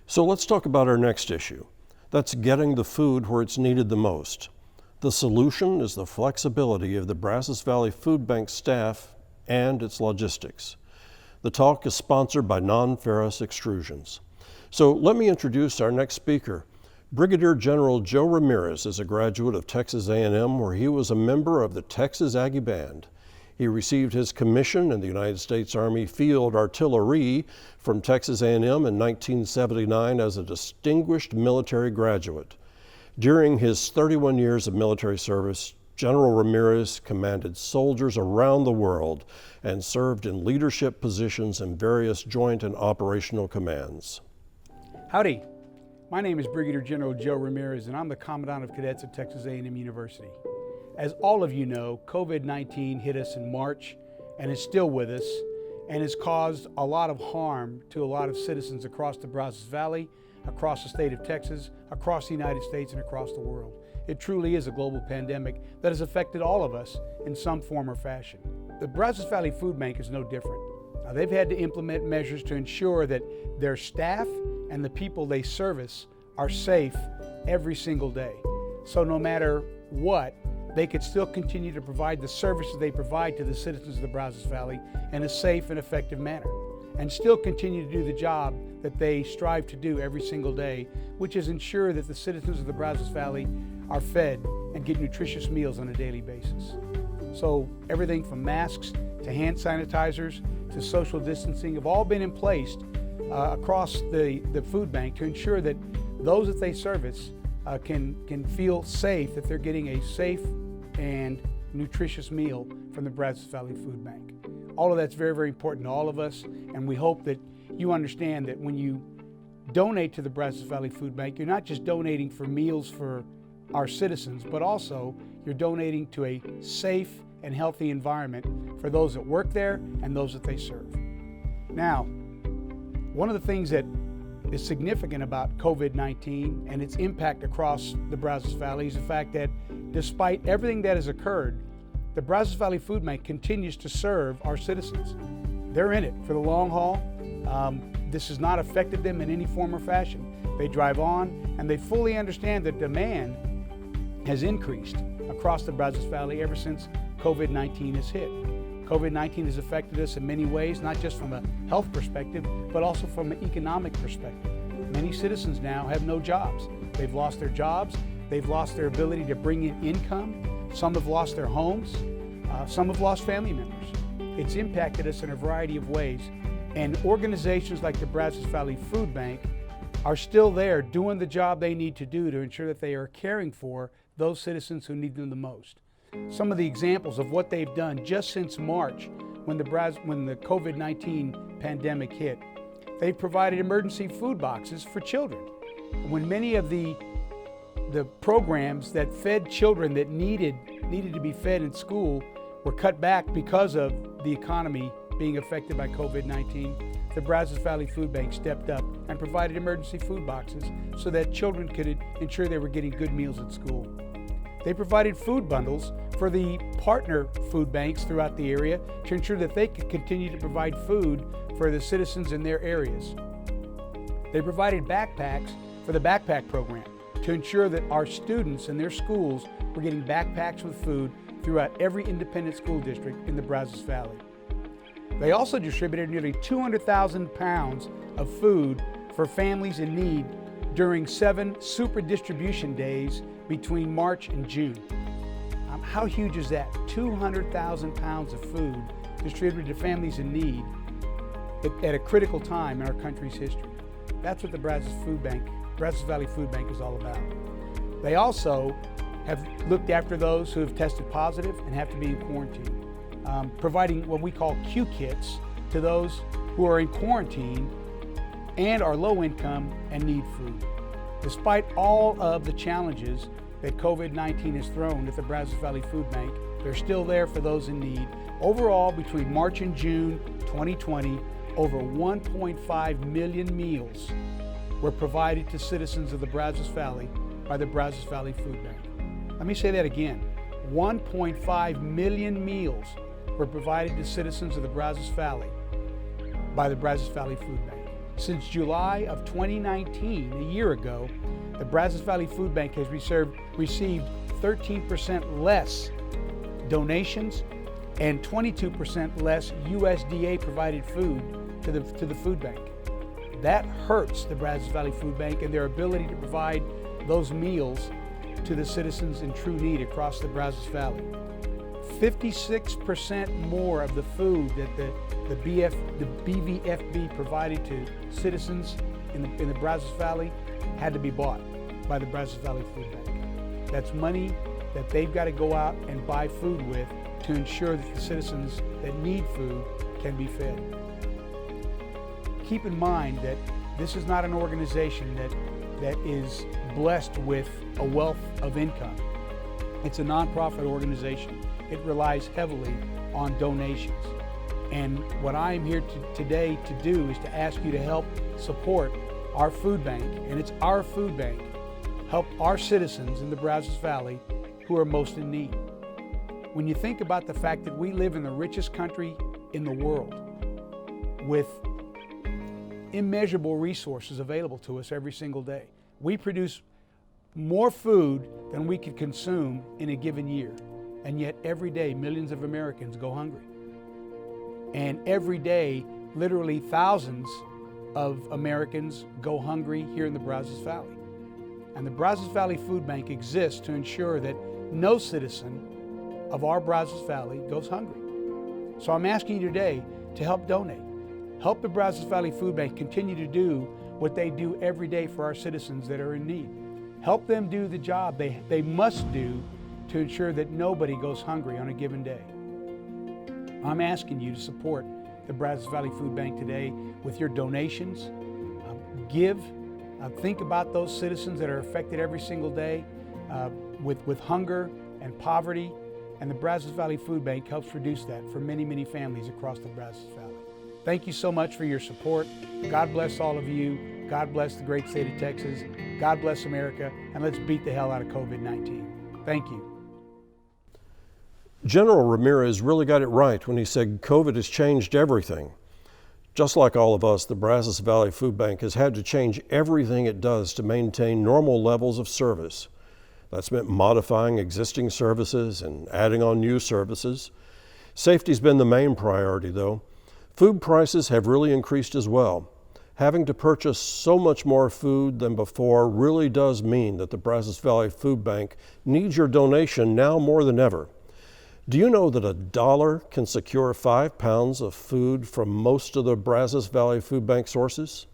So let's talk about our next issue. That's getting the food where it's needed the most. The solution is the flexibility of the Brazos Valley Food Bank staff and its logistics. The talk is sponsored by Non-Ferrous Extrusions. So let me introduce our next speaker. Brigadier General Joe Ramirez is a graduate of Texas A&M, where he was a member of the Texas Aggie Band. He received his commission in the United States Army Field Artillery from Texas A&M in 1979 as a distinguished military graduate. During his 31 years of military service, General Ramirez commanded soldiers around the world and served in leadership positions in various joint and operational commands. Howdy, my name is Brigadier General Joe Ramirez, and I'm the Commandant of Cadets at Texas A&M University. As all of you know, COVID-19 hit us in March and is still with us and has caused a lot of harm to a lot of citizens across the Brazos Valley, across the state of Texas, across the United States, and across the world. It truly is a global pandemic that has affected all of us in some form or fashion. The Brazos Valley Food Bank is no different. Now, they've had to implement measures to ensure that their staff and the people they service are safe every single day. So no matter what, they could still continue to provide the services they provide to the citizens of the Brazos Valley in a safe and effective manner, and still continue to do the job that they strive to do every single day, which is ensure that the citizens of the Brazos Valley are fed and get nutritious meals on a daily basis. So everything from masks to hand sanitizers to social distancing have all been in place across the food bank to ensure that those that they service can feel safe, that they're getting a safe and nutritious meal from the Brazos Valley Food Bank. All of that's very, very important to all of us, and we hope that you understand that when you donate to the Brazos Valley Food Bank, you're not just donating for meals for our citizens, but also you're donating to a safe and healthy environment for those that work there and those that they serve. Now, one of the things that is significant about COVID-19 and its impact across the Brazos Valley is the fact that despite everything that has occurred, the Brazos Valley Food Bank continues to serve our citizens. They're in it for the long haul. This has not affected them in any form or fashion. They drive on, and they fully understand that demand has increased across the Brazos Valley ever since COVID-19 has hit. COVID-19 has affected us in many ways, not just from a health perspective, but also from an economic perspective. Many citizens now have no jobs. They've lost their jobs. They've lost their ability to bring in income. Some have lost their homes. Some have lost family members. It's impacted us in a variety of ways. And organizations like the Brazos Valley Food Bank are still there doing the job they need to do to ensure that they are caring for those citizens who need them the most. Some of the examples of what they've done just since March, when the COVID-19 pandemic hit, they've provided emergency food boxes for children. When many of the programs that fed children that needed to be fed in school were cut back because of the economy being affected by COVID-19, the Brazos Valley Food Bank stepped up and provided emergency food boxes so that children could ensure they were getting good meals at school. They provided food bundles for the partner food banks throughout the area to ensure that they could continue to provide food for the citizens in their areas. They provided backpacks for the backpack program to ensure that our students in their schools were getting backpacks with food throughout every independent school district in the Brazos Valley. They also distributed nearly 200,000 pounds of food for families in need during 7 super distribution days between March and June. How huge is that? 200,000 pounds of food distributed to families in need at a critical time in our country's history. That's what the Brazos Valley Food Bank is all about. They also have looked after those who have tested positive and have to be in quarantine, providing what we call Q kits to those who are in quarantine and are low income and need food. Despite all of the challenges that COVID-19 has thrown at the Brazos Valley Food Bank, they're still there for those in need. Overall, between March and June 2020, over 1.5 million meals were provided to citizens of the Brazos Valley by the Brazos Valley Food Bank. Let me say that again. 1.5 million meals were provided to citizens of the Brazos Valley by the Brazos Valley Food Bank. Since July of 2019, a year ago, the Brazos Valley Food Bank has received 13% less donations and 22% less USDA provided food to the food bank. That hurts the Brazos Valley Food Bank and their ability to provide those meals to the citizens in true need across the Brazos Valley. 56% more of the food that the BVFB provided to citizens in the Brazos Valley had to be bought by the Brazos Valley Food Bank. That's money that they've got to go out and buy food with to ensure that the citizens that need food can be fed. Keep in mind that this is not an organization that is blessed with a wealth of income. It's a nonprofit organization. It relies heavily on donations. And what I am here today to do is to ask you to help support our food bank, and it's our food bank, help our citizens in the Brazos Valley who are most in need. When you think about the fact that we live in the richest country in the world with immeasurable resources available to us every single day, we produce more food than we could consume in a given year. And yet every day, millions of Americans go hungry. And every day, literally thousands of Americans go hungry here in the Brazos Valley. And the Brazos Valley Food Bank exists to ensure that no citizen of our Brazos Valley goes hungry. So I'm asking you today to help donate. Help the Brazos Valley Food Bank continue to do what they do every day for our citizens that are in need. Help them do the job they must do to ensure that nobody goes hungry on a given day. I'm asking you to support the Brazos Valley Food Bank today with your donations. Think about those citizens that are affected every single day with hunger and poverty, and the Brazos Valley Food Bank helps reduce that for many, many families across the Brazos Valley. Thank you so much for your support. God bless all of you. God bless the great state of Texas. God bless America, and let's beat the hell out of COVID-19. Thank you. General Ramirez really got it right when he said COVID has changed everything. Just like all of us, the Brazos Valley Food Bank has had to change everything it does to maintain normal levels of service. That's meant modifying existing services and adding on new services. Safety's been the main priority, though. Food prices have really increased as well. Having to purchase so much more food than before really does mean that the Brazos Valley Food Bank needs your donation now more than ever. Do you know that $1 can secure 5 pounds of food from most of the Brazos Valley Food Bank sources?